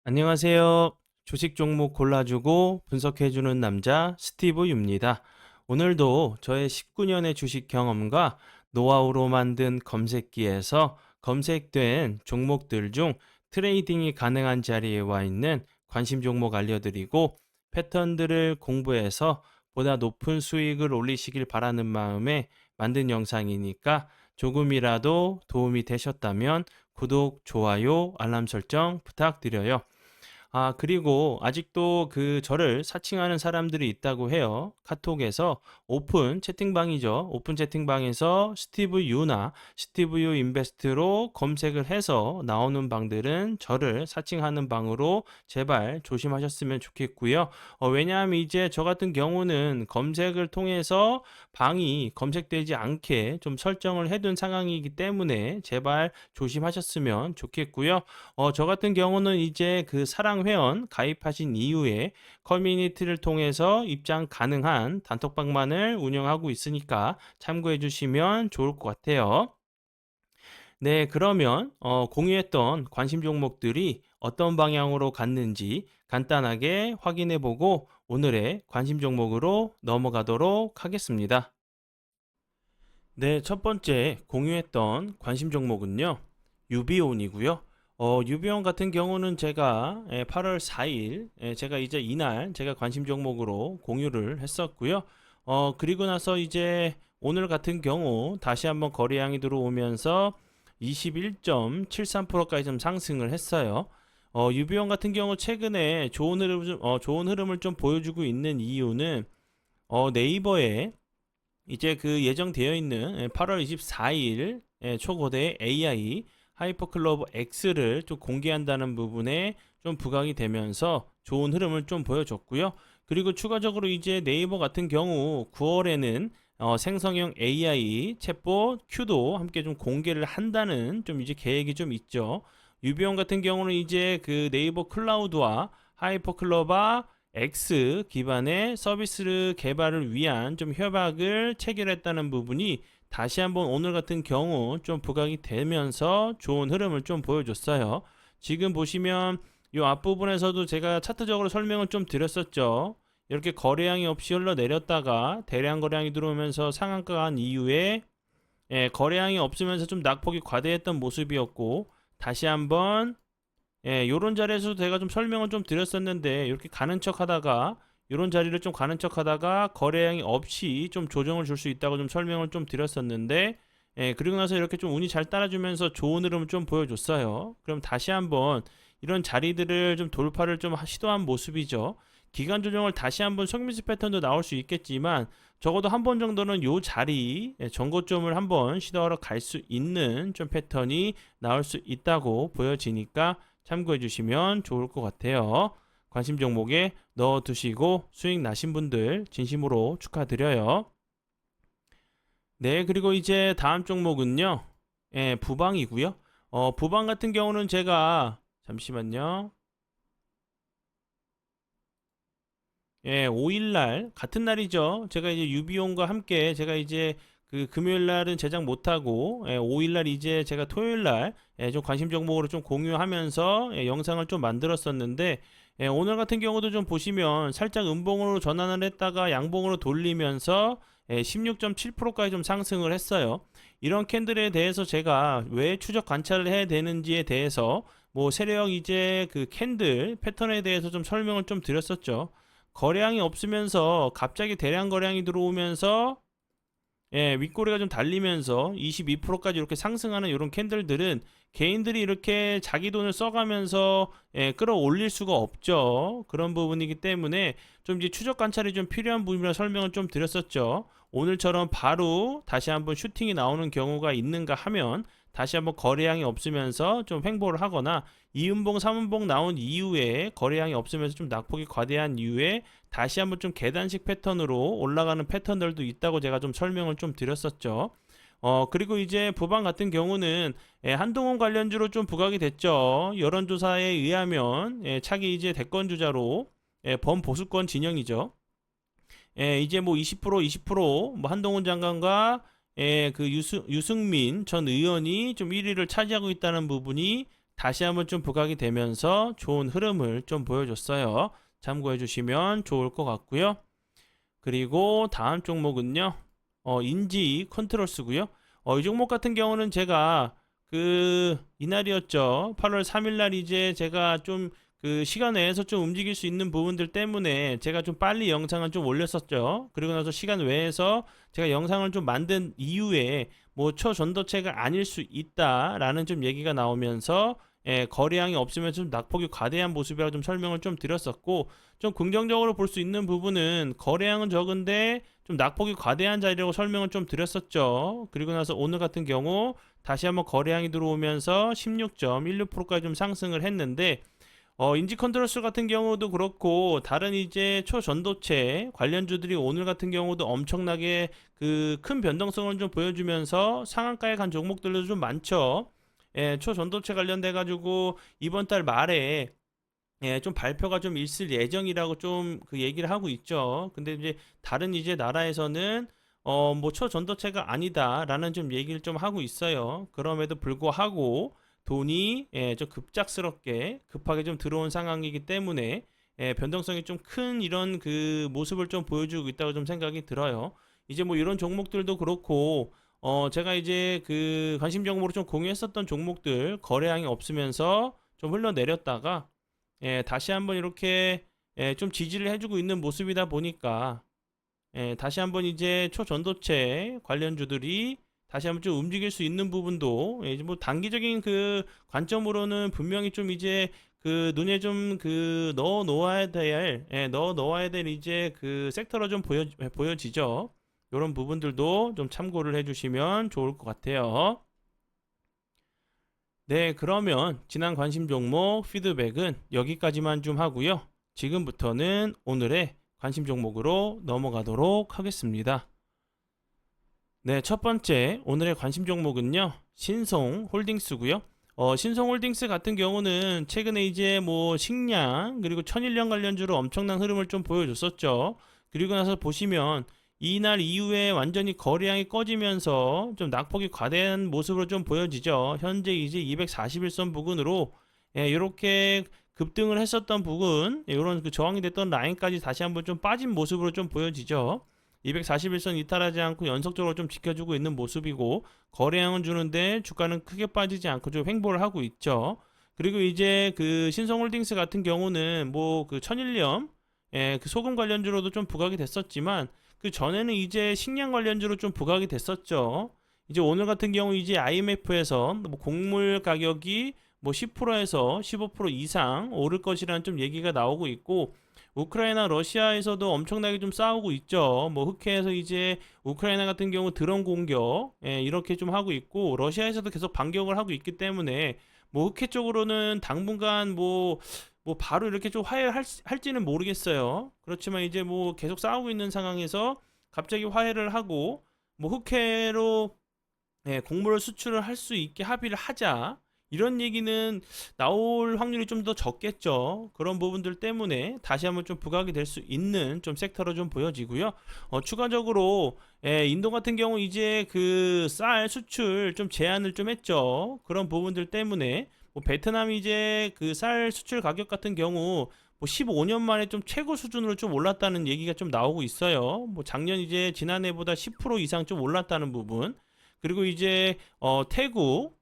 안녕하세요. 주식 종목 골라주고 분석해주는 남자 스티브 유입니다. 오늘도 저의 19년의 주식 경험과 노하우로 만든 검색기에서 검색된 종목들 중 트레이딩이 가능한 자리에 와 있는 관심 종목 알려드리고 패턴들을 공부해서 보다 높은 수익을 올리시길 바라는 마음에 만든 영상이니까 조금이라도 도움이 되셨다면 구독, 좋아요, 알람 설정 부탁드려요. 그리고 아직도 저를 사칭하는 사람들이 있다고 해요. 카톡에서 오픈 채팅방이죠. 오픈 채팅방에서 스티브 유나 스티브 유 인베스트로 검색을 해서 나오는 방들은 저를 사칭하는 방으로 제발 조심하셨으면 좋겠고요. 왜냐하면 이제 저 같은 경우는 검색을 통해서 방이 검색되지 않게 좀 설정을 해둔 상황이기 때문에 제발 조심하셨으면 좋겠고요. 저 같은 경우는 이제 사랑 회원 가입하신 이후에 커뮤니티를 통해서 입장 가능한 단톡방만을 운영하고 있으니까 참고해 주시면 좋을 것 같아요. 네, 그러면 공유했던 관심 종목들이 어떤 방향으로 갔는지 간단하게 확인해 보고 오늘의 관심 종목으로 넘어가도록 하겠습니다. 네, 첫 번째 공유했던 관심 종목은요. 유비온이고요. 유비온 같은 경우는 제가 8월 4일 제가 이제 이날 제가 관심 종목으로 공유를 했었고요. 그리고 나서 이제 오늘 같은 경우 다시 한번 거래량이 들어오면서 21.73%까지 좀 상승을 했어요. 유비온 같은 경우 최근에 좋은 흐름을 좀 보여주고 있는 이유는 네이버에 이제 예정되어 있는 8월 24일 초거대 AI 하이퍼클로버 X를 좀 공개한다는 부분에 좀 부각이 되면서 좋은 흐름을 좀 보여줬고요. 그리고 추가적으로 이제 네이버 같은 경우 9월에는 생성형 AI 챗봇 Q도 함께 좀 공개를 한다는 좀 이제 계획이 좀 있죠. 유비온 같은 경우는 이제 네이버 클라우드와 하이퍼클로버 X 기반의 서비스 개발을 위한 좀 협약을 체결했다는 부분이 다시 한번 오늘 같은 경우 좀 부각이 되면서 좋은 흐름을 좀 보여줬어요. 지금 보시면 이 앞부분에서도 제가 차트적으로 설명을 좀 드렸었죠. 이렇게 거래량이 없이 흘러내렸다가 대량 거래량이 들어오면서 상한가 한 이후에 거래량이 없으면서 좀 낙폭이 과대했던 모습이었고 다시 한번 요런 자리에서 제가 좀 설명을 좀 드렸었는데 이렇게 가는 척 하다가 요런 자리를 좀 가는 척 하다가 거래량이 없이 좀 조정을 줄 수 있다고 좀 설명을 좀 드렸었는데 그리고 나서 이렇게 좀 운이 잘 따라주면서 좋은 흐름을 좀 보여줬어요. 그럼 다시 한번 이런 자리들을 좀 돌파를 좀 시도한 모습이죠. 기간 조정을 다시 한번 속미수 패턴도 나올 수 있겠지만 적어도 한 번 정도는 요 자리 전고점을 한번 시도하러 갈 수 있는 좀 패턴이 나올 수 있다고 보여지니까 참고해 주시면 좋을 것 같아요. 관심 종목에 넣어 두시고 수익 나신 분들 진심으로 축하드려요. 네, 그리고 이제 다음 종목은요. 부방이고요. 부방 같은 경우는 제가 잠시만요. 5일 날 같은 날이죠. 제가 이제 유비온과 함께 제가 이제 금요일 날은 제작 못 하고 5일 날 이제 제가 토요일 날 좀 관심 종목으로 좀 공유하면서 영상을 좀 만들었었는데 오늘 같은 경우도 좀 보시면 살짝 음봉으로 전환을 했다가 양봉으로 돌리면서 16.7%까지 좀 상승을 했어요. 이런 캔들에 대해서 제가 왜 추적 관찰을 해야 되는지에 대해서 뭐 세력 이제 캔들 패턴에 대해서 좀 설명을 좀 드렸었죠. 거래량이 없으면서 갑자기 대량 거래량이 들어오면서 윗꼬리가 좀 달리면서 22%까지 이렇게 상승하는 이런 캔들들은 개인들이 이렇게 자기 돈을 써가면서 끌어올릴 수가 없죠. 그런 부분이기 때문에 좀 이제 추적 관찰이 좀 필요한 부분이라 설명을 좀 드렸었죠. 오늘처럼 바로 다시 한번 슈팅이 나오는 경우가 있는가 하면 다시 한번 거래량이 없으면서 좀 횡보를 하거나 2음봉, 3음봉 나온 이후에 거래량이 없으면서 좀 낙폭이 과대한 이후에 다시 한번 좀 계단식 패턴으로 올라가는 패턴들도 있다고 제가 좀 설명을 좀 드렸었죠. 그리고 이제 부방 같은 경우는 한동훈 관련주로 좀 부각이 됐죠. 여론조사에 의하면 차기 이제 대권주자로 범보수권 진영이죠. 이제 뭐 20%, 한동훈 장관과 유승민 전 의원이 좀 1위를 차지하고 있다는 부분이 다시 한번 좀 부각이 되면서 좋은 흐름을 좀 보여줬어요. 참고해 주시면 좋을 것 같고요. 그리고 다음 종목은요. 인지 컨트롤스고요. 이 종목 같은 경우는 제가 이날이었죠. 8월 3일 날 이제 제가 좀 시간 외에서 좀 움직일 수 있는 부분들 때문에 제가 좀 빨리 영상을 좀 올렸었죠. 그리고 나서 시간 외에서 제가 영상을 좀 만든 이후에 뭐 초전도체가 아닐 수 있다라는 좀 얘기가 나오면서 거래량이 없으면 좀 낙폭이 과대한 모습이라고 좀 설명을 좀 드렸었고, 좀 긍정적으로 볼 수 있는 부분은 거래량은 적은데 좀 낙폭이 과대한 자리라고 설명을 좀 드렸었죠. 그리고 나서 오늘 같은 경우 다시 한번 거래량이 들어오면서 16.16%까지 좀 상승을 했는데, 인지 컨트롤스 같은 경우도 그렇고 다른 이제 초전도체 관련주들이 오늘 같은 경우도 엄청나게 큰 변동성을 좀 보여주면서 상한가에 간 종목들도 좀 많죠. 초전도체 관련돼 가지고 이번 달 말에 좀 발표가 좀 있을 예정이라고 좀 얘기를 하고 있죠. 근데 이제 다른 이제 나라에서는 뭐 초전도체가 아니다라는 좀 얘기를 좀 하고 있어요. 그럼에도 불구하고 돈이 좀 급작스럽게 급하게 좀 들어온 상황이기 때문에 변동성이 좀 큰 이런 모습을 좀 보여주고 있다고 좀 생각이 들어요. 이제 뭐 이런 종목들도 그렇고 제가 이제 관심 종목으로 좀 공유했었던 종목들 거래량이 없으면서 좀 흘러내렸다가 다시 한번 이렇게 좀 지지를 해주고 있는 모습이다 보니까 다시 한번 이제 초전도체 관련주들이 다시 한번 좀 움직일 수 있는 부분도 이제 뭐 단기적인 관점으로는 분명히 좀 이제 눈에 좀 넣어 놓아야 될 이제 섹터로 좀 보여지죠. 이런 부분들도 좀 참고를 해주시면 좋을 것 같아요. 네, 그러면 지난 관심 종목 피드백은 여기까지만 좀 하고요. 지금부터는 오늘의 관심 종목으로 넘어가도록 하겠습니다. 네, 첫 번째 오늘의 관심 종목은요. 신송홀딩스고요. 신송홀딩스 같은 경우는 최근에 이제 뭐 식량 그리고 천일염 관련주로 엄청난 흐름을 좀 보여줬었죠. 그리고 나서 보시면 이날 이후에 완전히 거래량이 꺼지면서 좀 낙폭이 과대한 모습으로 좀 보여지죠. 현재 이제 241선 부근으로 이렇게 급등을 했었던 부분, 이런 저항이 됐던 라인까지 다시 한번 좀 빠진 모습으로 좀 보여지죠. 241선 이탈하지 않고 연속적으로 좀 지켜주고 있는 모습이고, 거래량은 주는데 주가는 크게 빠지지 않고 좀 횡보를 하고 있죠. 그리고 이제 신성홀딩스 같은 경우는 뭐 천일염 소금 관련주로도 좀 부각이 됐었지만, 전에는 이제 식량 관련주로 좀 부각이 됐었죠. 이제 오늘 같은 경우 이제 IMF에서 뭐 곡물 가격이 뭐 10%에서 15% 이상 오를 것이라는 좀 얘기가 나오고 있고, 우크라이나 러시아에서도 엄청나게 좀 싸우고 있죠. 뭐 흑해에서 이제 우크라이나 같은 경우 드론 공격 이렇게 좀 하고 있고, 러시아에서도 계속 반격을 하고 있기 때문에 뭐 흑해 쪽으로는 당분간 뭐 바로 이렇게 좀 할지는 모르겠어요. 그렇지만 이제 뭐 계속 싸우고 있는 상황에서 갑자기 화해를 하고 뭐 흑해로 곡물을 수출을 할 수 있게 합의를 하자, 이런 얘기는 나올 확률이 좀 더 적겠죠. 그런 부분들 때문에 다시 한번 좀 부각이 될 수 있는 좀 섹터로 좀 보여지고요. 추가적으로 인도 같은 경우 이제 쌀 수출 좀 제한을 좀 했죠. 그런 부분들 때문에 뭐 베트남이 이제 쌀 수출 가격 같은 경우 뭐 15년 만에 좀 최고 수준으로 좀 올랐다는 얘기가 좀 나오고 있어요. 뭐 작년 이제 지난해보다 10% 이상 좀 올랐다는 부분. 그리고 이제 태국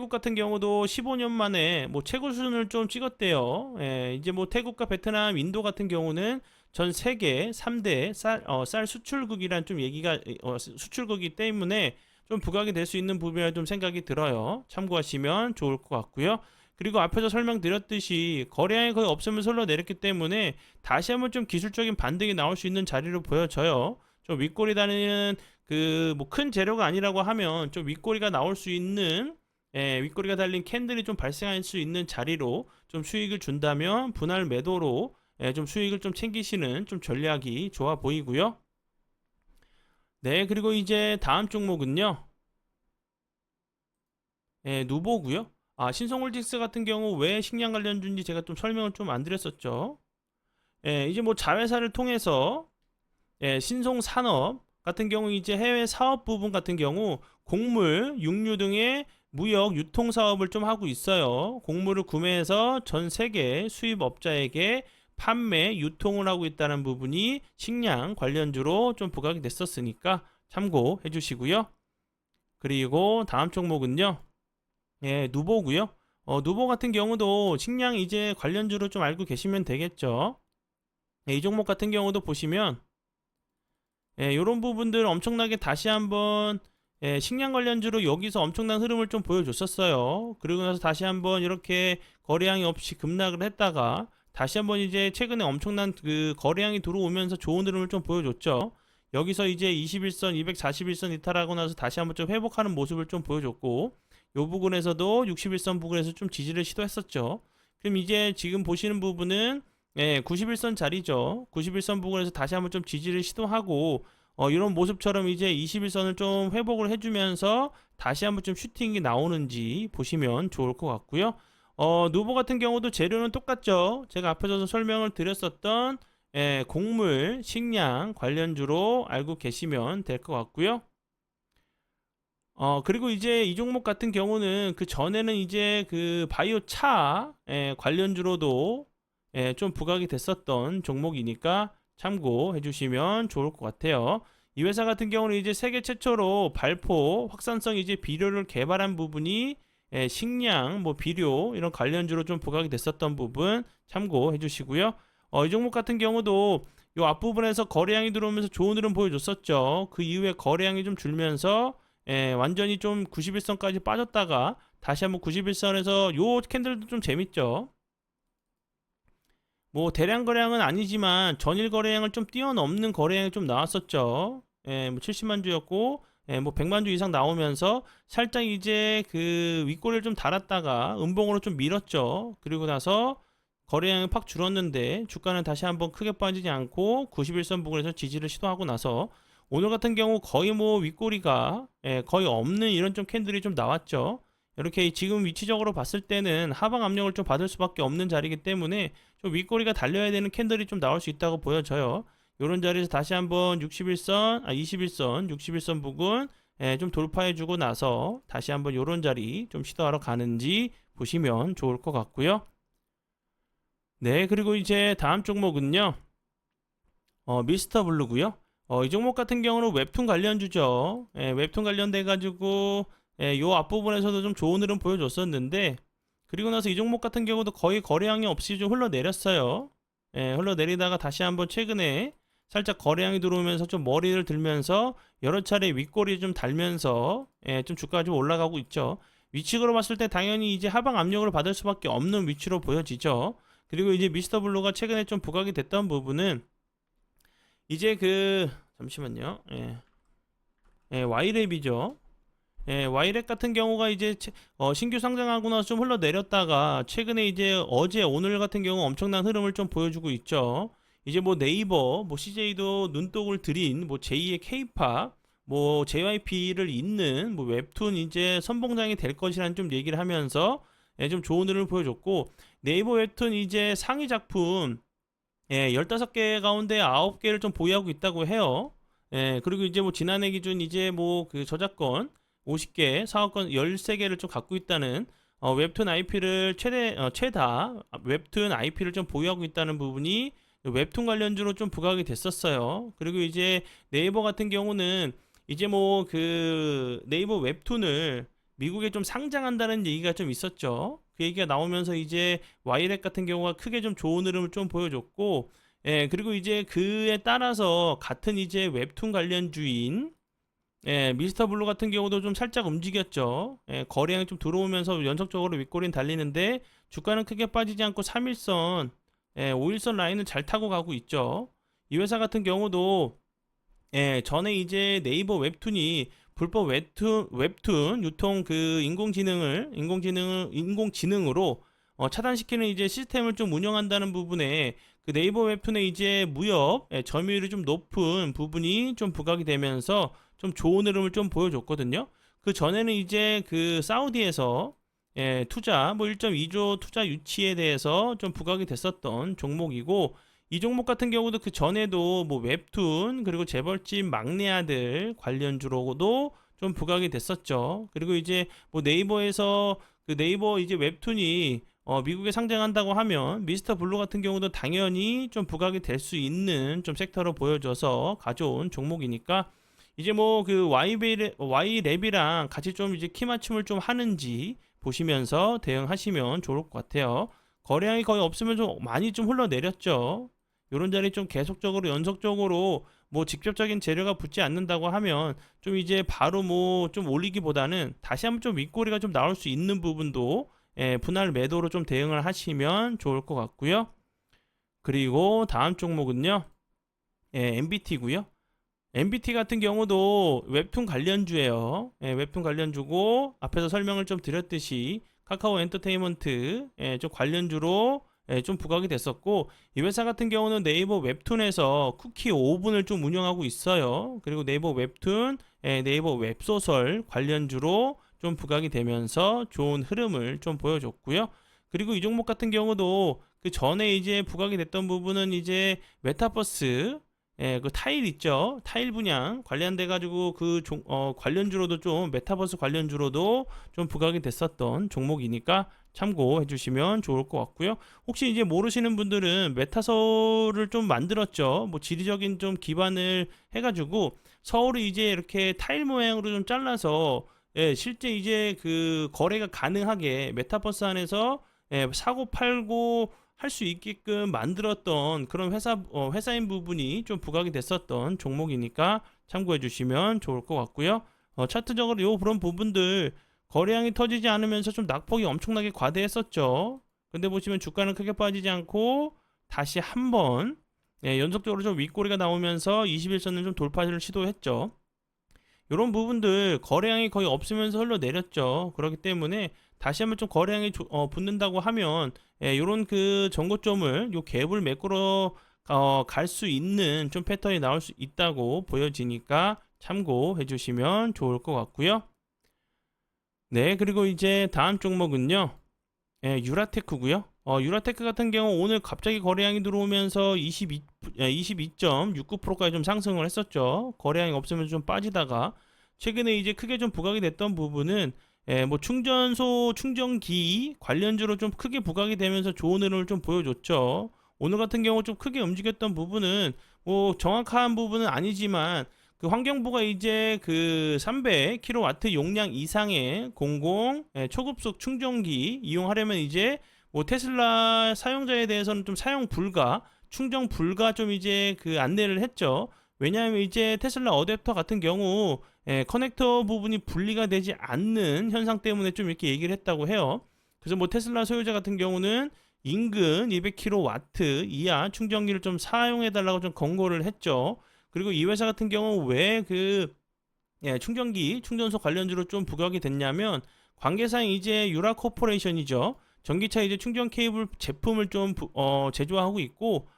같은 경우도 15년 만에 뭐 최고 수준을 좀 찍었대요. 이제 뭐 태국과 베트남, 인도 같은 경우는 전 세계 3대 쌀 수출국이란 좀 얘기가 수출국이기 때문에 좀 부각이 될 수 있는 부분이라 좀 생각이 들어요. 참고하시면 좋을 것 같고요. 그리고 앞에서 설명드렸듯이 거래량이 거의 없으면서 흘러내렸기 때문에 다시 한번 좀 기술적인 반등이 나올 수 있는 자리로 보여져요. 좀 윗꼬리 다니는 뭐 큰 재료가 아니라고 하면 좀 윗꼬리가 나올 수 있는 윗꼬리가 달린 캔들이 좀 발생할 수 있는 자리로 좀 수익을 준다면 분할 매도로 좀 수익을 좀 챙기시는 좀 전략이 좋아 보이고요. 네, 그리고 이제 다음 종목은요. 누보고요. 신성홀딩스 같은 경우 왜 식량 관련주인지 제가 좀 설명을 좀 안 드렸었죠. 이제 뭐 자회사를 통해서 신송산업 같은 경우 이제 해외 사업 부분 같은 경우 곡물, 육류 등의 무역 유통 사업을 좀 하고 있어요. 곡물을 구매해서 전 세계 수입업자에게 판매, 유통을 하고 있다는 부분이 식량 관련주로 좀 부각이 됐었으니까 참고해 주시고요. 그리고 다음 종목은요. 예, 누보고요. 누보 같은 경우도 식량 이제 관련주로 좀 알고 계시면 되겠죠. 예, 이 종목 같은 경우도 보시면 예, 이런 부분들 엄청나게 다시 한번 예, 식량 관련주로 여기서 엄청난 흐름을 좀 보여줬었어요. 그리고 나서 다시 한번 이렇게 거래량이 없이 급락을 했다가 다시 한번 이제 최근에 엄청난 그 거래량이 들어오면서 좋은 흐름을 좀 보여줬죠. 여기서 이제 21선, 241선 이탈하고 나서 다시 한번 좀 회복하는 모습을 좀 보여줬고 요 부분에서도 61선 부근에서 좀 지지를 시도했었죠. 그럼 이제 지금 보시는 부분은 예, 91선 자리죠. 91선 부근에서 다시 한번 좀 지지를 시도하고 이런 모습처럼 이제 21선을 좀 회복을 해주면서 다시 한번 좀 슈팅이 나오는지 보시면 좋을 것 같고요. 누보 같은 경우도 재료는 똑같죠. 제가 앞에서 설명을 드렸었던 예, 곡물, 식량 관련주로 알고 계시면 될 것 같고요. 그리고 이제 이 종목 같은 경우는 그 전에는 이제 그 바이오 차 관련주로도 좀 부각이 됐었던 종목이니까 참고해 주시면 좋을 것 같아요. 이 회사 같은 경우는 이제 세계 최초로 발포 확산성 이제 비료를 개발한 부분이 식량, 뭐 비료 이런 관련주로 좀 부각이 됐었던 부분 참고해 주시고요. 이 종목 같은 경우도 이 앞부분에서 거래량이 들어오면서 좋은 흐름 보여줬었죠. 그 이후에 거래량이 좀 줄면서 완전히 좀 91선까지 빠졌다가 다시 한번 91선에서 요 캔들도 좀 재밌죠. 뭐 대량 거래량은 아니지만 전일 거래량을 좀 뛰어넘는 거래량이 좀 나왔었죠. 뭐 70만 주였고 뭐 100만 주 이상 나오면서 살짝 이제 그 윗꼬리를 좀 달았다가 음봉으로 좀 밀었죠. 그리고 나서 거래량이 팍 줄었는데 주가는 다시 한번 크게 빠지지 않고 91선 부근에서 지지를 시도하고 나서 오늘 같은 경우 거의 뭐 윗꼬리가 거의 없는 이런 좀 캔들이 좀 나왔죠. 이렇게 지금 위치적으로 봤을 때는 하방 압력을 좀 받을 수밖에 없는 자리이기 때문에 좀 윗꼬리가 달려야 되는 캔들이 좀 나올 수 있다고 보여져요. 이런 자리에서 다시 한번 21선, 61선 부근 좀 돌파해주고 나서 다시 한번 이런 자리 좀 시도하러 가는지 보시면 좋을 것 같고요. 네, 그리고 이제 다음 종목은요. 미스터 블루고요. 이 종목 같은 경우는 웹툰 관련주죠. 웹툰 관련돼 가지고 요 앞부분에서도 좀 좋은 흐름 보여줬었는데 그리고 나서 이 종목 같은 경우도 거의 거래량이 없이 좀 흘러내렸어요. 흘러내리다가 다시 한번 최근에 살짝 거래량이 들어오면서 좀 머리를 들면서 여러 차례 윗꼬리 좀 달면서 좀 주가가 좀 올라가고 있죠. 위치로 봤을 때 당연히 이제 하방 압력을 받을 수밖에 없는 위치로 보여지죠. 그리고 이제 미스터 블루가 최근에 좀 부각이 됐던 부분은 이제 그 잠시만요. 와이랩이죠. 와이랩 같은 경우가 이제 신규 상장하고 나서 좀 흘러내렸다가 최근에 이제 어제 오늘 같은 경우 엄청난 흐름을 좀 보여주고 있죠. 이제 뭐 네이버, 뭐 CJ도 눈독을 들인 뭐 제2의 K-팝, 뭐 JYP를 잇는 뭐 웹툰 이제 선봉장이 될 것이라는 좀 얘기를 하면서 좀 좋은 흐름을 보여줬고 네이버 웹툰 이제 상위 작품 15개 가운데 9개를 좀 보유하고 있다고 해요. 그리고 이제 뭐 지난해 기준 이제 뭐 그 저작권 50개, 사업권 13개를 좀 갖고 있다는 웹툰 IP를 최다 웹툰 IP를 좀 보유하고 있다는 부분이 웹툰 관련주로 좀 부각이 됐었어요. 그리고 이제 네이버 같은 경우는 이제 뭐 그 네이버 웹툰을 미국에 좀 상장한다는 얘기가 좀 있었죠. 그 얘기가 나오면서 이제 와이렉 같은 경우가 크게 좀 좋은 흐름을 좀 보여줬고, 그리고 이제 그에 따라서 같은 이제 웹툰 관련주인 미스터 블루 같은 경우도 좀 살짝 움직였죠. 거래량이 좀 들어오면서 연속적으로 윗꼬리는 달리는데 주가는 크게 빠지지 않고 3일선, 5일선 라인을 잘 타고 가고 있죠. 이 회사 같은 경우도 전에 이제 네이버 웹툰이 불법 웹툰 유통 그 인공지능으로 차단시키는 이제 시스템을 좀 운영한다는 부분에 그 네이버 웹툰의 이제 무역 점유율이 좀 높은 부분이 좀 부각이 되면서 좀 좋은 흐름을 좀 보여줬거든요. 그 전에는 이제 그 사우디에서 투자 뭐 1.2조 투자 유치에 대해서 좀 부각이 됐었던 종목이고 이 종목 같은 경우도 그 전에도 뭐 웹툰 그리고 재벌집 막내 아들 관련주로도 좀 부각이 됐었죠. 그리고 이제 뭐 네이버에서 그 네이버 이제 웹툰이 미국에 상장한다고 하면 미스터 블루 같은 경우도 당연히 좀 부각이 될 수 있는 좀 섹터로 보여져서 가져온 종목이니까 이제 뭐 그 Y랩이랑 같이 좀 이제 키 맞춤을 좀 하는지 보시면서 대응하시면 좋을 것 같아요. 거래량이 거의 없으면 좀 많이 좀 흘러내렸죠. 요런 자리 좀 계속적으로 연속적으로 뭐 직접적인 재료가 붙지 않는다고 하면 좀 이제 바로 뭐 좀 올리기보다는 다시 한번 좀 윗꼬리가 좀 나올 수 있는 부분도 분할 매도로 좀 대응을 하시면 좋을 것 같고요. 그리고 다음 종목은요. MBT고요. MBT 같은 경우도 웹툰 관련주예요. 웹툰 관련주고 앞에서 설명을 좀 드렸듯이 카카오 엔터테인먼트 좀 관련주로 좀 부각이 됐었고 이 회사 같은 경우는 네이버 웹툰에서 쿠키 5분을 좀 운영하고 있어요. 그리고 네이버 웹툰, 네이버 웹소설 관련주로 좀 부각이 되면서 좋은 흐름을 좀 보여줬고요. 그리고 이 종목 같은 경우도 그 전에 이제 부각이 됐던 부분은 이제 메타버스 그 타일 있죠. 타일 분양 관련돼 가지고 관련주로도 좀 메타버스 관련주로도 좀 부각이 됐었던 종목이니까 참고해 주시면 좋을 것 같고요. 혹시 이제 모르시는 분들은 메타서울을 좀 만들었죠. 뭐 지리적인 좀 기반을 해 가지고 서울을 이제 이렇게 타일 모양으로 좀 잘라서 실제 이제 그 거래가 가능하게 메타버스 안에서 사고 팔고 할 수 있게끔 만들었던 그런 회사인 부분이 좀 부각이 됐었던 종목이니까 참고해 주시면 좋을 것 같고요. 차트적으로 요 그런 부분들 거래량이 터지지 않으면서 좀 낙폭이 엄청나게 과대했었죠. 근데 보시면 주가는 크게 빠지지 않고 다시 한번 연속적으로 좀 윗꼬리가 나오면서 21선을 좀 돌파를 시도했죠. 이런 부분들 거래량이 거의 없으면서 흘러내렸죠. 그렇기 때문에 다시 한번 좀 거래량이 붙는다고 하면 이런 그 전고점을 요 갭을 메꾸러 갈 수 있는 좀 패턴이 나올 수 있다고 보여지니까 참고해 주시면 좋을 것 같고요. 네, 그리고 이제 다음 종목은요. 유라테크고요. 유라테크 같은 경우 오늘 갑자기 거래량이 들어오면서 22.69%까지 좀 상승을 했었죠. 거래량이 없으면 좀 빠지다가 최근에 이제 크게 좀 부각이 됐던 부분은 뭐 충전소 충전기 관련주로 좀 크게 부각이 되면서 좋은 흐름을 좀 보여줬죠. 오늘 같은 경우 좀 크게 움직였던 부분은 뭐 정확한 부분은 아니지만 그 환경부가 이제 그 300kW 용량 이상의 초급속 충전기 이용하려면 이제 뭐 테슬라 사용자에 대해서는 좀 사용 불가, 충전 불가 좀 이제 그 안내를 했죠. 왜냐하면 이제 테슬라 어댑터 같은 경우 커넥터 부분이 분리가 되지 않는 현상 때문에 좀 이렇게 얘기를 했다고 해요. 그래서 뭐 테슬라 소유자 같은 경우는 인근 200kW 이하 충전기를 좀 사용해 달라고 좀 권고를 했죠. 그리고 이 회사 같은 경우 왜 충전기 충전소 관련주로 좀 부각이 됐냐면 관계상 이제 유라 코퍼레이션이죠. 전기차 이제 충전 케이블 제품을 좀 제조하고 있고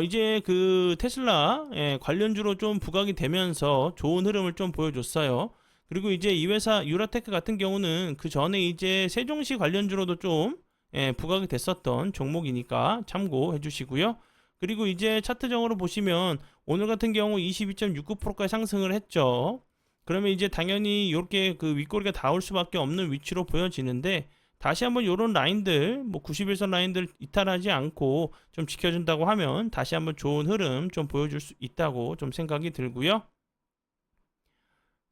이제 그 테슬라 관련주로 좀 부각이 되면서 좋은 흐름을 좀 보여줬어요. 그리고 이제 이 회사 유라테크 같은 경우는 그 전에 이제 세종시 관련주로도 좀 부각이 됐었던 종목이니까 참고해 주시고요. 그리고 이제 차트적으로 보시면 오늘 같은 경우 22.69%까지 상승을 했죠. 그러면 이제 당연히 이렇게 그 윗꼬리가 닿을 수밖에 없는 위치로 보여지는데 다시 한번 이런 라인들 뭐 91선 라인들 이탈하지 않고 좀 지켜준다고 하면 다시 한번 좋은 흐름 좀 보여줄 수 있다고 좀 생각이 들고요.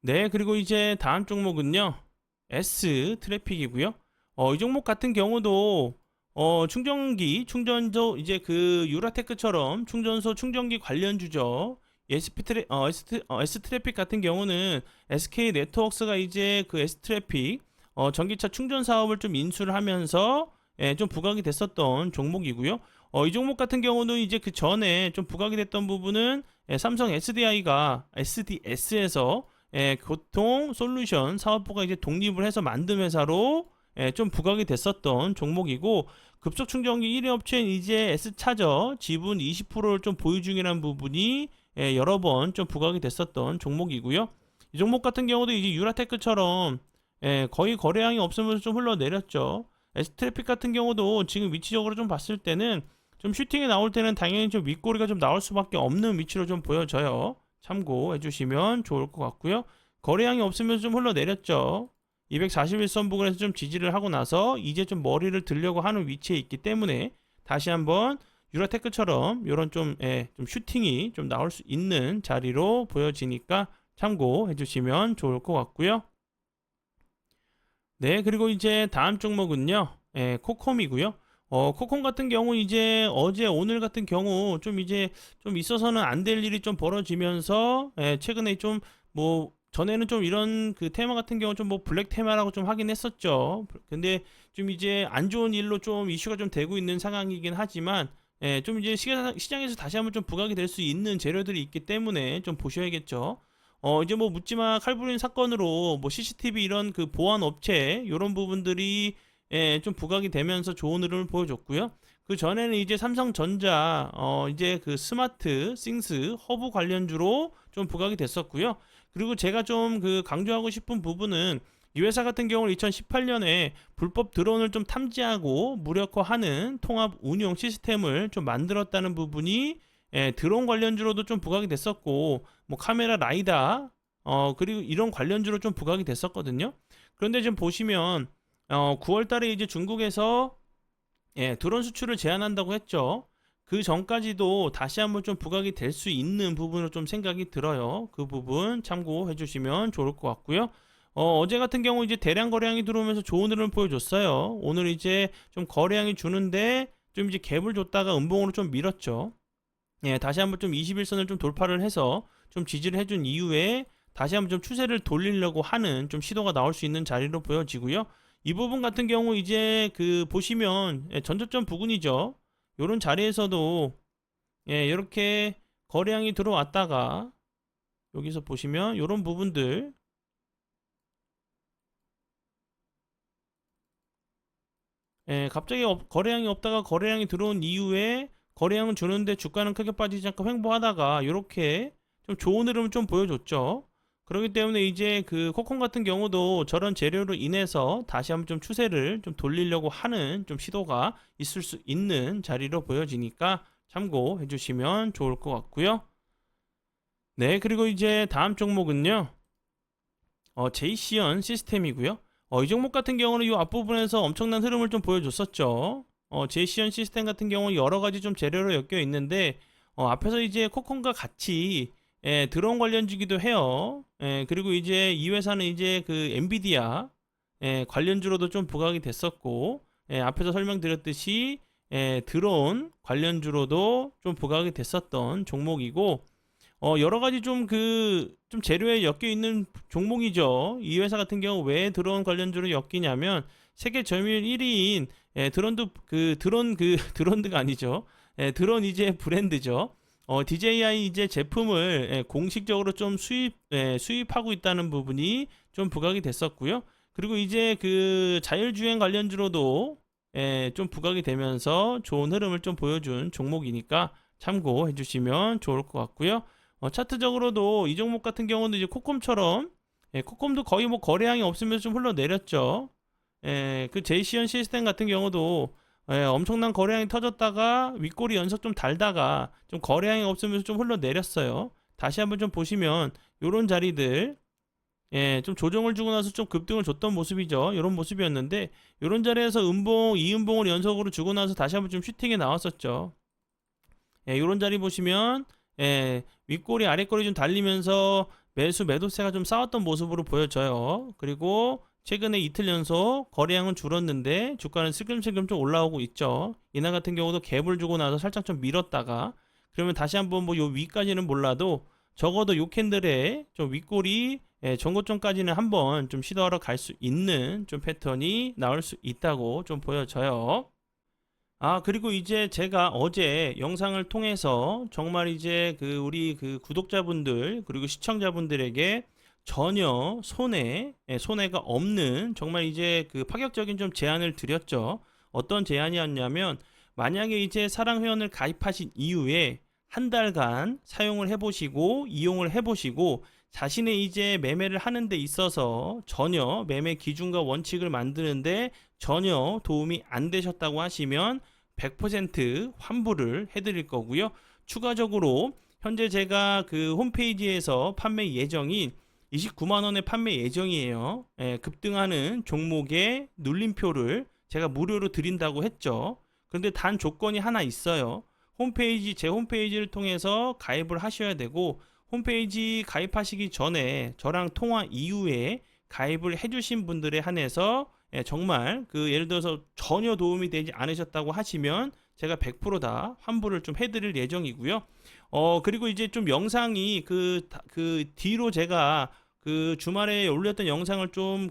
네, 그리고 이제 다음 종목은요. S 트래픽이고요. 이 종목 같은 경우도 충전소 이제 그 유라테크처럼 충전소 충전기 관련주죠. S 트래픽 같은 경우는 SK 네트워크스가 이제 그 S 트래픽 전기차 충전 사업을 좀 인수를 하면서 좀 부각이 됐었던 종목이고요. 이 종목 같은 경우는 이제 그 전에 좀 부각이 됐던 부분은 삼성 SDI가 SDS에서 교통 솔루션 사업부가 이제 독립을 해서 만든 회사로 좀 부각이 됐었던 종목이고 급속 충전기 1위 업체인 이제 S차저 지분 20%를 좀 보유 중이라는 부분이 여러 번 좀 부각이 됐었던 종목이고요. 이 종목 같은 경우도 이제 유라테크처럼 거의 거래량이 없으면서 좀 흘러내렸죠. S트래픽 같은 경우도 지금 위치적으로 좀 봤을 때는 좀 슈팅에 나올 때는 당연히 좀 윗꼬리가 좀 나올 수밖에 없는 위치로 좀 보여져요. 참고해 주시면 좋을 것 같고요. 거래량이 없으면서 좀 흘러내렸죠. 241선 부근에서 좀 지지를 하고 나서 이제 좀 머리를 들려고 하는 위치에 있기 때문에 다시 한번 유라테크처럼 이런 좀, 좀 슈팅이 좀 나올 수 있는 자리로 보여지니까 참고해 주시면 좋을 것 같고요. 네, 그리고 이제 다음 종목은요. 코콤이고요. 코콤 같은 경우 이제 어제 오늘 같은 경우 좀 이제 좀 있어서는 안 될 일이 좀 벌어지면서 최근에 좀 뭐 전에는 좀 이런 그 테마 같은 경우 좀 뭐 블랙 테마라고 좀 하긴 했었죠. 근데 좀 이제 안 좋은 일로 좀 이슈가 좀 되고 있는 상황이긴 하지만 좀 이제 시장에서 다시 한번 좀 부각이 될 수 있는 재료들이 있기 때문에 좀 보셔야겠죠. 이제 뭐 묻지마 칼부린 사건으로 뭐 CCTV 이런 그 보안 업체 이런 부분들이 좀 부각이 되면서 좋은 흐름을 보여줬고요. 그 전에는 이제 삼성전자 이제 그 스마트 싱스 허브 관련주로 좀 부각이 됐었고요. 그리고 제가 좀 그 강조하고 싶은 부분은 이 회사 같은 경우는 2018년에 불법 드론을 좀 탐지하고 무력화하는 통합 운용 시스템을 좀 만들었다는 부분이 드론 관련주로도 좀 부각이 됐었고 뭐 카메라 라이다 그리고 이런 관련주로 좀 부각이 됐었거든요. 그런데 지금 보시면 9월 달에 이제 중국에서 드론 수출을 제한한다고 했죠. 그 전까지도 다시 한번 좀 부각이 될 수 있는 부분으로 좀 생각이 들어요. 그 부분 참고해 주시면 좋을 것 같고요. 어제 같은 경우 이제 대량 거래량이 들어오면서 좋은 흐름을 보여줬어요. 오늘 이제 좀 거래량이 주는데 좀 이제 갭을 줬다가 음봉으로 좀 밀었죠. 다시 한번 좀 21선을 좀 돌파를 해서 좀 지지를 해준 이후에 다시 한번 좀 추세를 돌리려고 하는 좀 시도가 나올 수 있는 자리로 보여지고요. 이 부분 같은 경우 이제 그 보시면 전저점 부근이죠. 요런 자리에서도 이렇게 거래량이 들어왔다가 여기서 보시면 요런 부분들 갑자기 거래량이 없다가 거래량이 들어온 이후에 거래량은 주는데 주가는 크게 빠지지 않고 횡보하다가 이렇게 좀 좋은 흐름을 좀 보여줬죠. 그렇기 때문에 이제 그 코콘 같은 경우도 저런 재료로 인해서 다시 한번 좀 추세를 좀 돌리려고 하는 좀 시도가 있을 수 있는 자리로 보여지니까 참고해 주시면 좋을 것 같고요. 네, 그리고 이제 다음 종목은요. 제이시언 시스템이고요. 이 종목 같은 경우는 이 앞부분에서 엄청난 흐름을 좀 보여줬었죠. 제이시언 시스템 같은 경우는 여러 가지 좀 재료로 엮여 있는데 앞에서 이제 코콘과 같이 드론 관련주기도 해요. 그리고 이제 이 회사는 이제 그 엔비디아 관련주로도 좀 부각이 됐었고 앞에서 설명드렸듯이 드론 관련주로도 좀 부각이 됐었던 종목이고 여러 가지 좀 재료에 엮여 있는 종목이죠. 이 회사 같은 경우 왜 드론 관련주로 엮이냐면 세계 점유율 1위인 드론도 그 드론 그 드론드가 아니죠. 드론 이제 브랜드죠. DJI 이제 제품을 공식적으로 좀 수입하고 있다는 부분이 좀 부각이 됐었고요. 그리고 이제 그 자율주행 관련주로도 좀 부각이 되면서 좋은 흐름을 좀 보여준 종목이니까 참고해 주시면 좋을 것 같고요. 차트적으로도 이 종목 같은 경우는 이제 코콤처럼 코콤도 거의 뭐 거래량이 없으면서 좀 흘러내렸죠. 그 제이시언 시스템 같은 경우도 엄청난 거래량이 터졌다가 윗꼬리 연속 좀 달다가 좀 거래량이 없으면서 좀 흘러내렸어요. 다시 한번 좀 보시면 요런 자리들 좀 조정을 주고 나서 좀 급등을 줬던 모습이죠. 이런 모습이었는데 요런 자리에서 음봉, 이음봉을 연속으로 주고 나서 다시 한번 좀 슈팅에 나왔었죠. 요런 자리 보시면 윗꼬리 아랫꼬리 좀 달리면서 매도세가 좀 싸웠던 모습으로 보여져요. 그리고 최근에 이틀 연속 거래량은 줄었는데 주가는 슬금슬금 좀 올라오고 있죠. 이날 같은 경우도 갭을 주고 나서 살짝 좀 밀었다가 그러면 다시 한번 뭐 요 위까지는 몰라도 적어도 요 캔들의 좀 윗꼬리 전고점까지는 한번 좀 시도하러 갈 수 있는 좀 패턴이 나올 수 있다고 좀 보여져요. 그리고 이제 제가 어제 영상을 통해서 정말 이제 그 우리 그 구독자분들 그리고 시청자분들에게 전혀 손해가 없는 정말 이제 그 파격적인 좀 제안을 드렸죠. 어떤 제안이었냐면 만약에 이제 사랑 회원을 가입하신 이후에 한 달간 사용을 해보시고 이용을 해보시고 자신의 이제 매매를 하는 데 있어서 전혀 매매 기준과 원칙을 만드는데 전혀 도움이 안 되셨다고 하시면 100% 환불을 해드릴 거고요. 추가적으로 현재 제가 그 홈페이지에서 판매 예정인 29만 원에 판매 예정이에요. 예, 급등하는 종목의 눌림표를 제가 무료로 드린다고 했죠. 그런데 단 조건이 하나 있어요. 제 홈페이지를 통해서 가입을 하셔야 되고, 홈페이지 가입하시기 전에 저랑 통화 이후에 가입을 해주신 분들에 한해서 정말 예를 들어서 전혀 도움이 되지 않으셨다고 하시면 제가 100%다 환불을 좀 해드릴 예정이고요. 그리고 이제 좀 영상이 그 뒤로 제가 그 주말에 올렸던 영상을 좀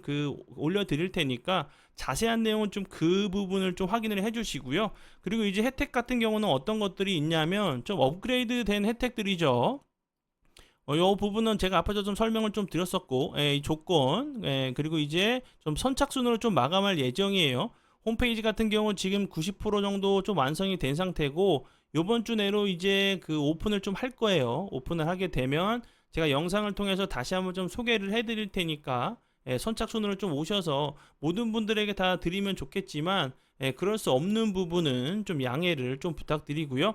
올려드릴 테니까 자세한 내용은 좀 그 부분을 좀 확인을 해주시고요. 그리고 이제 혜택 같은 경우는 어떤 것들이 있냐면 좀 업그레이드 된 혜택들이죠. 이 부분은 제가 앞에서 좀 설명을 좀 드렸었고, 이 조건, 그리고 이제 좀 선착순으로 좀 마감할 예정이에요. 홈페이지 같은 경우 지금 90% 정도 좀 완성이 된 상태고, 요번 주 내로 이제 오픈을 좀 할 거예요. 오픈을 하게 되면 제가 영상을 통해서 다시 한번 좀 소개를 해드릴 테니까, 선착순으로 좀 오셔서 모든 분들에게 다 드리면 좋겠지만, 그럴 수 없는 부분은 좀 양해를 좀 부탁드리고요.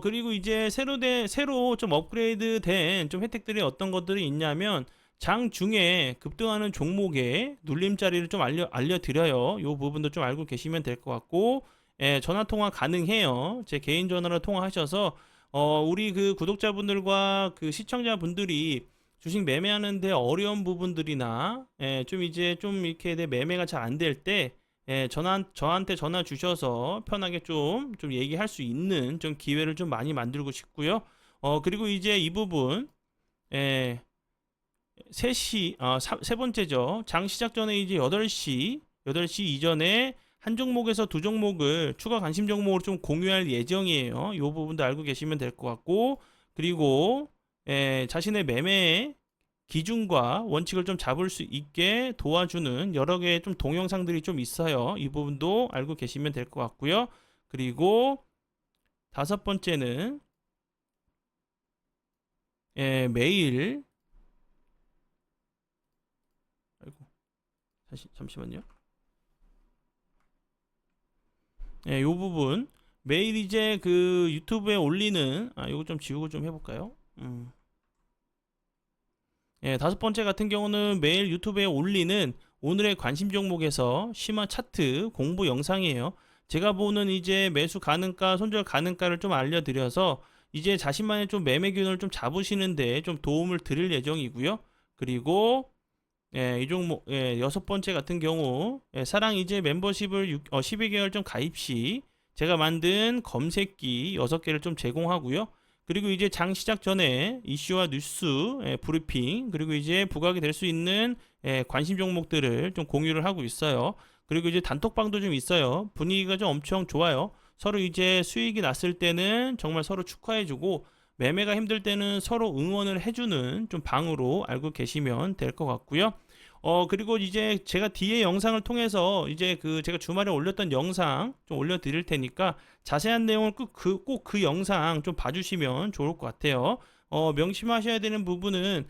그리고 이제 새로 좀 업그레이드 된 좀 혜택들이 어떤 것들이 있냐면, 장중에 급등하는 종목의 눌림자리를 좀 알려드려요. 이 부분도 좀 알고 계시면 될 것 같고, 전화 통화 가능해요. 제 개인 전화로 통화하셔서, 우리 구독자분들과 시청자분들이 주식 매매하는데 어려운 부분들이나, 좀 이제 좀 이렇게 매매가 잘 안 될 때, 저한테 전화 주셔서 편하게 좀 얘기할 수 있는 좀 기회를 좀 많이 만들고 싶고요. 그리고 이제 이 부분, 예, 세 번째죠. 장 시작 전에 이제 8시 이전에 한 종목에서 두 종목을 추가 관심 종목으로 좀 공유할 예정이에요. 이 부분도 알고 계시면 될 것 같고, 그리고 자신의 매매 기준과 원칙을 좀 잡을 수 있게 도와주는 여러 개의 좀 동영상들이 좀 있어요. 이 부분도 알고 계시면 될 것 같고요. 그리고 다섯 번째는 매일 잠시만요. 요 부분 매일 이제 유튜브에 올리는 요거 좀 지우고 좀 해볼까요? 다섯 번째 같은 경우는 매일 유튜브에 올리는 오늘의 관심 종목에서 심화 차트 공부 영상이에요. 제가 보는 이제 매수 가능가, 손절 가능가를 좀 알려드려서 이제 자신만의 좀 매매 균을 좀 잡으시는데 좀 도움을 드릴 예정이고요. 그리고 이 종목 여섯 번째 같은 경우 사랑 이제 멤버십을 12개월 좀 가입 시 제가 만든 검색기 6개를 좀 제공하고요. 그리고 이제 장 시작 전에 이슈와 뉴스 브리핑, 그리고 이제 부각이 될 수 있는 관심 종목들을 좀 공유를 하고 있어요. 그리고 이제 단톡방도 좀 있어요. 분위기가 좀 엄청 좋아요. 서로 이제 수익이 났을 때는 정말 서로 축하해주고, 매매가 힘들 때는 서로 응원을 해주는 좀 방으로 알고 계시면 될 것 같고요. 그리고 이제 제가 뒤에 영상을 통해서 이제 제가 주말에 올렸던 영상 좀 올려드릴 테니까 자세한 내용을 꼭 그 영상 좀 봐주시면 좋을 것 같아요. 명심하셔야 되는 부분은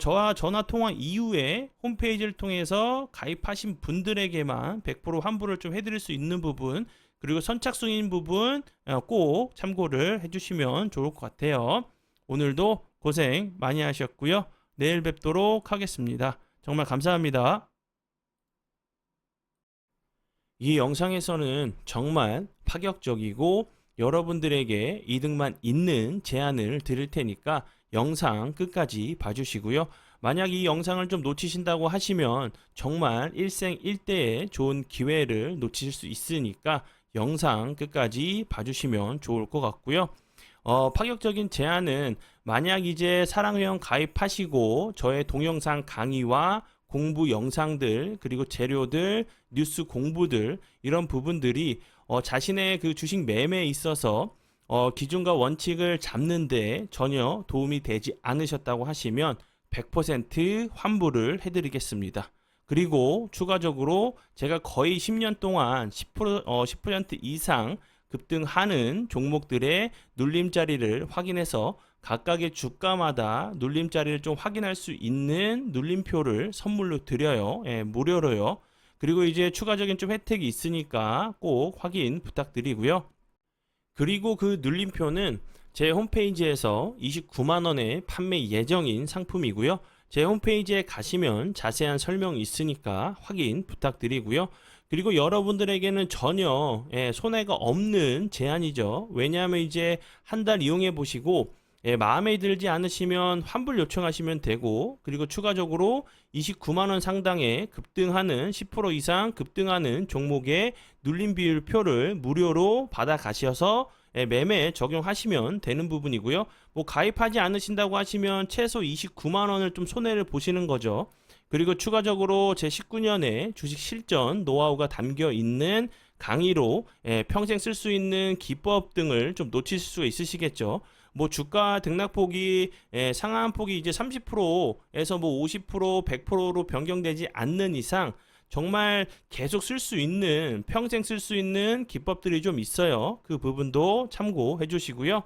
저와 전화 통화 이후에 홈페이지를 통해서 가입하신 분들에게만 100% 환불을 좀 해드릴 수 있는 부분, 그리고 선착순인 부분 꼭 참고를 해주시면 좋을 것 같아요. 오늘도 고생 많이 하셨고요. 내일 뵙도록 하겠습니다. 정말 감사합니다. 이 영상에서는 정말 파격적이고 여러분들에게 이득만 있는 제안을 드릴 테니까 영상 끝까지 봐주시고요. 만약 이 영상을 좀 놓치신다고 하시면 정말 일생일대의 좋은 기회를 놓치실 수 있으니까 영상 끝까지 봐주시면 좋을 것 같고요. 파격적인 제안은 만약 이제 사랑회원 가입하시고 저의 동영상 강의와 공부 영상들, 그리고 재료들, 뉴스 공부들, 이런 부분들이 자신의 주식 매매에 있어서 기준과 원칙을 잡는데 전혀 도움이 되지 않으셨다고 하시면 100% 환불을 해드리겠습니다. 그리고 추가적으로 제가 거의 10년 동안 10% 이상 급등하는 종목들의 눌림자리를 확인해서 각각의 주가마다 눌림자리를 좀 확인할 수 있는 눌림표를 선물로 드려요. 무료로요. 그리고 이제 추가적인 좀 혜택이 있으니까 꼭 확인 부탁드리고요. 그리고 눌림표는 제 홈페이지에서 29만 원에 판매 예정인 상품이고요. 제 홈페이지에 가시면 자세한 설명이 있으니까 확인 부탁드리고요. 그리고 여러분들에게는 전혀 손해가 없는 제안이죠. 왜냐하면 이제 한 달 이용해 보시고 마음에 들지 않으시면 환불 요청하시면 되고, 그리고 추가적으로 29만 원 상당의 급등하는 10% 이상 급등하는 종목의 눌림 비율표를 무료로 받아 가셔서 매매에 적용하시면 되는 부분이고요. 뭐 가입하지 않으신다고 하시면 최소 29만 원을 좀 손해를 보시는 거죠. 그리고 추가적으로 제 19년에 주식 실전 노하우가 담겨 있는 강의로 평생 쓸 수 있는 기법 등을 좀 놓치실 수가 있으시겠죠. 뭐 주가 등락폭이 상한폭이 이제 30%에서 뭐 50%, 100%로 변경되지 않는 이상 정말 계속 쓸 수 있는, 평생 쓸 수 있는 기법들이 좀 있어요. 그 부분도 참고해 주시고요.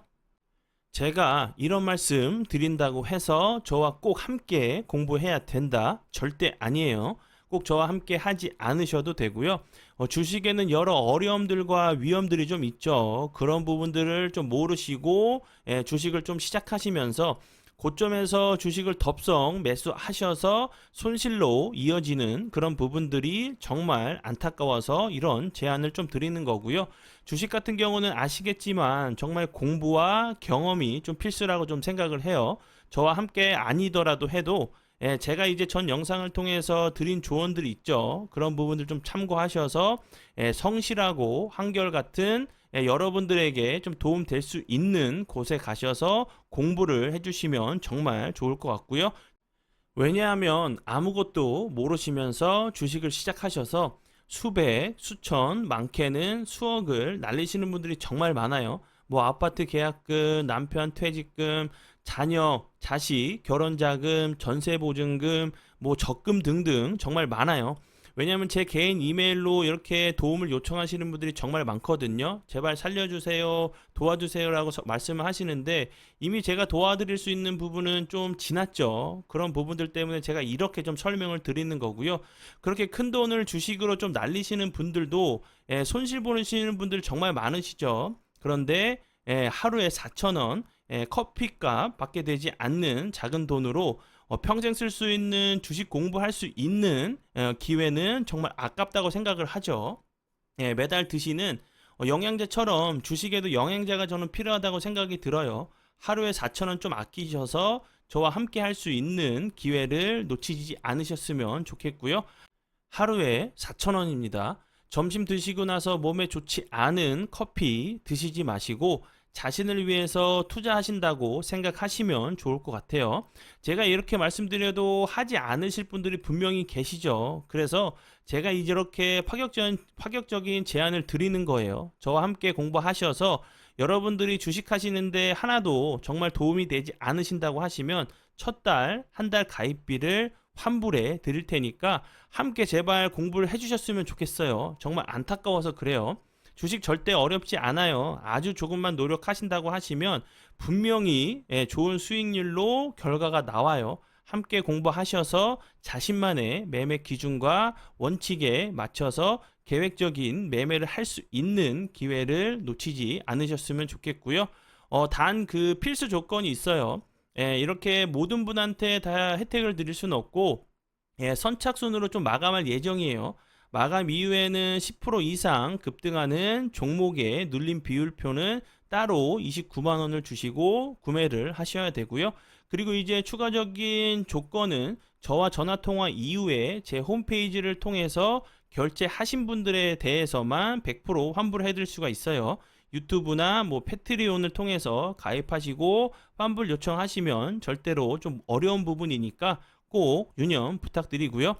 제가 이런 말씀 드린다고 해서 저와 꼭 함께 공부해야 된다, 절대 아니에요. 꼭 저와 함께 하지 않으셔도 되고요. 주식에는 여러 어려움들과 위험들이 좀 있죠. 그런 부분들을 좀 모르시고 주식을 좀 시작하시면서 고점에서 주식을 덥석 매수하셔서 손실로 이어지는 그런 부분들이 정말 안타까워서 이런 제안을 좀 드리는 거고요. 주식 같은 경우는 아시겠지만 정말 공부와 경험이 좀 필수라고 좀 생각을 해요. 저와 함께 아니더라도 해도 제가 이제 전 영상을 통해서 드린 조언들이 있죠. 그런 부분들 좀 참고하셔서 성실하고 한결같은 여러분들에게 좀 도움 될 수 있는 곳에 가셔서 공부를 해주시면 정말 좋을 것 같고요. 왜냐하면 아무것도 모르시면서 주식을 시작하셔서 수백, 수천, 많게는 수억을 날리시는 분들이 정말 많아요. 뭐 아파트 계약금, 남편 퇴직금, 자녀, 자식, 결혼자금, 전세보증금, 뭐 적금 등등 정말 많아요. 왜냐하면 제 개인 이메일로 이렇게 도움을 요청하시는 분들이 정말 많거든요. 제발 살려주세요, 도와주세요라고 말씀을 하시는데 이미 제가 도와드릴 수 있는 부분은 좀 지났죠. 그런 부분들 때문에 제가 이렇게 좀 설명을 드리는 거고요. 그렇게 큰 돈을 주식으로 좀 날리시는 분들도 손실 보시는 분들 정말 많으시죠. 그런데 하루에 4,000원 커피값 받게 되지 않는 작은 돈으로 평생 쓸 수 있는 주식 공부할 수 있는 기회는 정말 아깝다고 생각을 하죠. 매달 드시는 영양제처럼 주식에도 영양제가 저는 필요하다고 생각이 들어요. 하루에 4,000원 좀 아끼셔서 저와 함께 할 수 있는 기회를 놓치지 않으셨으면 좋겠고요. 하루에 4,000원입니다. 점심 드시고 나서 몸에 좋지 않은 커피 드시지 마시고 자신을 위해서 투자하신다고 생각하시면 좋을 것 같아요. 제가 이렇게 말씀드려도 하지 않으실 분들이 분명히 계시죠. 그래서 제가 이렇게 파격적인 제안을 드리는 거예요. 저와 함께 공부하셔서 여러분들이 주식하시는데 하나도 정말 도움이 되지 않으신다고 하시면 첫 달, 한 달 가입비를 환불해 드릴 테니까 함께 제발 공부를 해주셨으면 좋겠어요. 정말 안타까워서 그래요. 주식 절대 어렵지 않아요. 아주 조금만 노력하신다고 하시면 분명히 좋은 수익률로 결과가 나와요. 함께 공부하셔서 자신만의 매매 기준과 원칙에 맞춰서 계획적인 매매를 할 수 있는 기회를 놓치지 않으셨으면 좋겠고요. 단 그 필수 조건이 있어요. 이렇게 모든 분한테 다 혜택을 드릴 수는 없고 선착순으로 좀 마감할 예정이에요. 마감 이후에는 10% 이상 급등하는 종목의 눌림 비율표는 따로 29만 원을 주시고 구매를 하셔야 되고요. 그리고 이제 추가적인 조건은 저와 전화 통화 이후에 제 홈페이지를 통해서 결제하신 분들에 대해서만 100% 환불해 드릴 수가 있어요. 유튜브나 뭐 패트리온을 통해서 가입하시고 환불 요청하시면 절대로 좀 어려운 부분이니까 꼭 유념 부탁드리고요.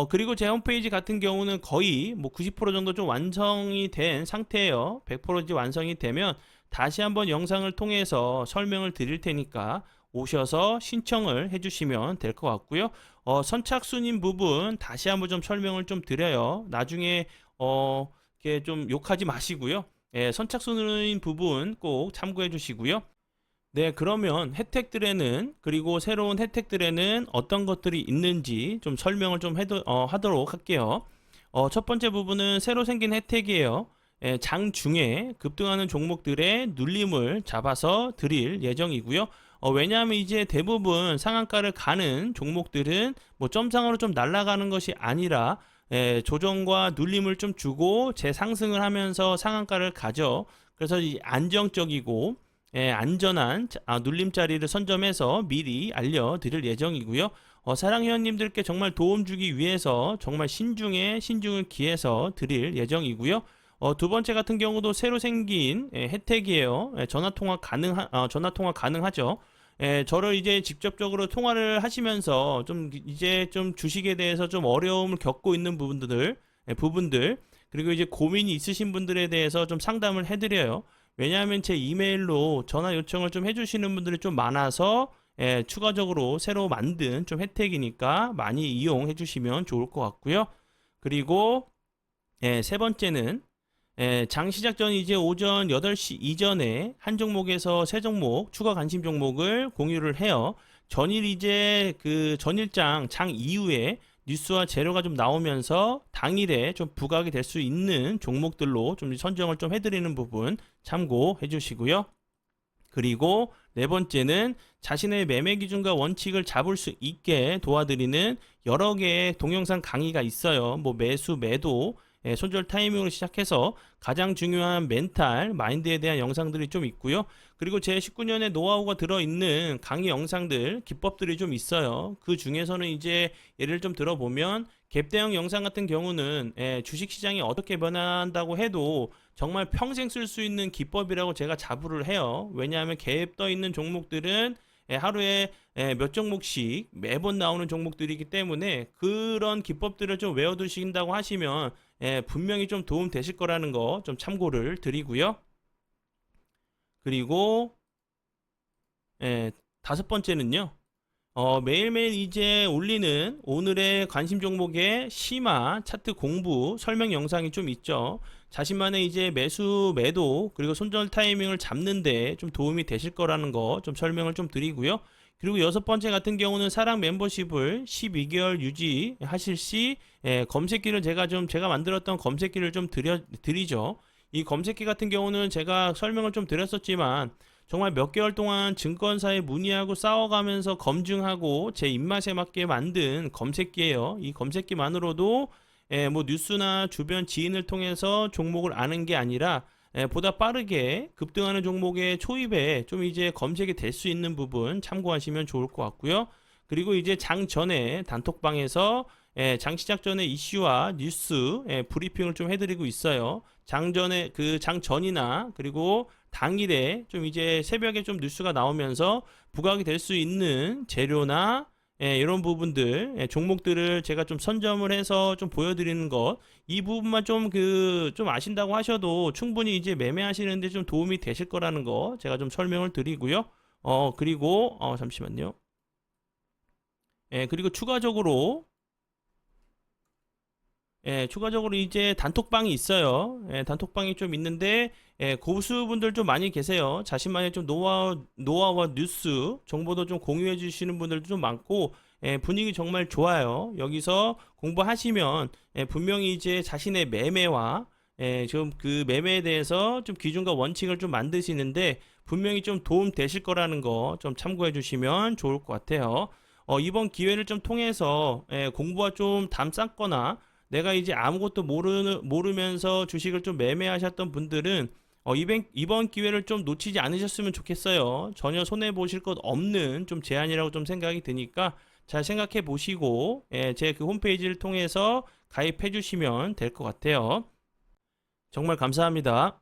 그리고 제 홈페이지 같은 경우는 거의 뭐 90% 정도 좀 완성이 된 상태예요. 100% 이제 완성이 되면 다시 한번 영상을 통해서 설명을 드릴 테니까 오셔서 신청을 해주시면 될 것 같고요. 선착순인 부분 다시 한번 좀 설명을 좀 드려요. 나중에 이렇게 좀 욕하지 마시고요. 선착순인 부분 꼭 참고해 주시고요. 네, 그러면 혜택들에는, 그리고 새로운 혜택들에는 어떤 것들이 있는지 좀 설명을 좀 하도록 할게요. 첫 번째 부분은 새로 생긴 혜택이에요. 장중에 급등하는 종목들의 눌림을 잡아서 드릴 예정이고요. 왜냐하면 이제 대부분 상한가를 가는 종목들은 뭐 점상으로 좀 날아가는 것이 아니라 조정과 눌림을 좀 주고 재상승을 하면서 상한가를 가죠. 그래서 이 안정적이고 안전한 눌림 자리를 선점해서 미리 알려드릴 예정이고요. 사랑 회원님들께 정말 도움 주기 위해서 정말 신중에 신중을 기해서 드릴 예정이고요. 두 번째 같은 경우도 새로 생긴 혜택이에요. 전화 통화 가능하죠. 저를 이제 직접적으로 통화를 하시면서 좀 이제 좀 주식에 대해서 좀 어려움을 겪고 있는 부분들 그리고 이제 고민이 있으신 분들에 대해서 좀 상담을 해드려요. 왜냐하면 제 이메일로 전화 요청을 좀 해주시는 분들이 좀 많아서 추가적으로 새로 만든 좀 혜택이니까 많이 이용해 주시면 좋을 것 같고요. 그리고 세 번째는 장 시작 전 이제 오전 8시 이전에 한 종목에서 세 종목 추가 관심 종목을 공유를 해요. 전일 이제 그 전일장 장 이후에 뉴스와 재료가 좀 나오면서 당일에 좀 부각이 될 수 있는 종목들로 좀 선정을 좀 해드리는 부분 참고해 주시고요. 그리고 네 번째는 자신의 매매 기준과 원칙을 잡을 수 있게 도와드리는 여러 개의 동영상 강의가 있어요. 뭐 매수, 매도, 손절 타이밍으로 시작해서 가장 중요한 멘탈, 마인드에 대한 영상들이 좀 있고요. 그리고 제 19년의 노하우가 들어있는 강의 영상들, 기법들이 좀 있어요. 그 중에서는 이제 예를 좀 들어보면 갭 대응 영상 같은 경우는 주식시장이 어떻게 변한다고 해도 정말 평생 쓸 수 있는 기법이라고 제가 자부를 해요. 왜냐하면 갭 떠 있는 종목들은 하루에 몇 종목씩 매번 나오는 종목들이기 때문에 그런 기법들을 좀 외워두신다고 하시면 분명히 좀 도움 되실 거라는 거 좀 참고를 드리고요. 그리고 다섯 번째는요. 매일매일 이제 올리는 오늘의 관심 종목의 심화 차트 공부 설명 영상이 좀 있죠. 자신만의 이제 매수, 매도, 그리고 손절 타이밍을 잡는데 좀 도움이 되실 거라는 거 좀 설명을 좀 드리고요. 그리고 여섯 번째 같은 경우는 사랑 멤버십을 12개월 유지하실 시 검색기를 제가 만들었던 검색기를 좀 드리죠. 이 검색기 같은 경우는 제가 설명을 좀 드렸었지만 정말 몇 개월 동안 증권사에 문의하고 싸워가면서 검증하고 제 입맛에 맞게 만든 검색기예요. 이 검색기만으로도 뭐 뉴스나 주변 지인을 통해서 종목을 아는 게 아니라 보다 빠르게 급등하는 종목의 초입에 좀 이제 검색이 될 수 있는 부분 참고하시면 좋을 것 같고요. 그리고 이제 장 전에 단톡방에서 장 시작 전에 이슈와 뉴스 브리핑을 좀 해드리고 있어요. 장 전에 그 장 전이나 그리고 당일에 좀 이제 새벽에 좀 뉴스가 나오면서 부각이 될 수 있는 재료나 이런 부분들 종목들을 제가 좀 선점을 해서 좀 보여드리는 것 이 부분만 좀 좀 아신다고 하셔도 충분히 이제 매매하시는데 좀 도움이 되실 거라는 거 제가 좀 설명을 드리고요. 그리고 잠시만요. 그리고 추가적으로 이제 단톡방이 있어요. 단톡방이 좀 있는데 고수분들 좀 많이 계세요. 자신만의 좀 노하우와 뉴스 정보도 좀 공유해 주시는 분들도 좀 많고 분위기 정말 좋아요. 여기서 공부하시면 분명히 이제 자신의 매매와 좀 그 매매에 대해서 좀 기준과 원칙을 좀 만드시는데 분명히 좀 도움 되실 거라는 거 좀 참고해 주시면 좋을 것 같아요. 이번 기회를 좀 통해서 공부가 좀 담 쌓거나 내가 이제 아무것도 모르면서 주식을 좀 매매하셨던 분들은 이번 기회를 좀 놓치지 않으셨으면 좋겠어요. 전혀 손해 보실 것 없는 좀 제안이라고 좀 생각이 드니까 잘 생각해 보시고 제 그 홈페이지를 통해서 가입해 주시면 될 것 같아요. 정말 감사합니다.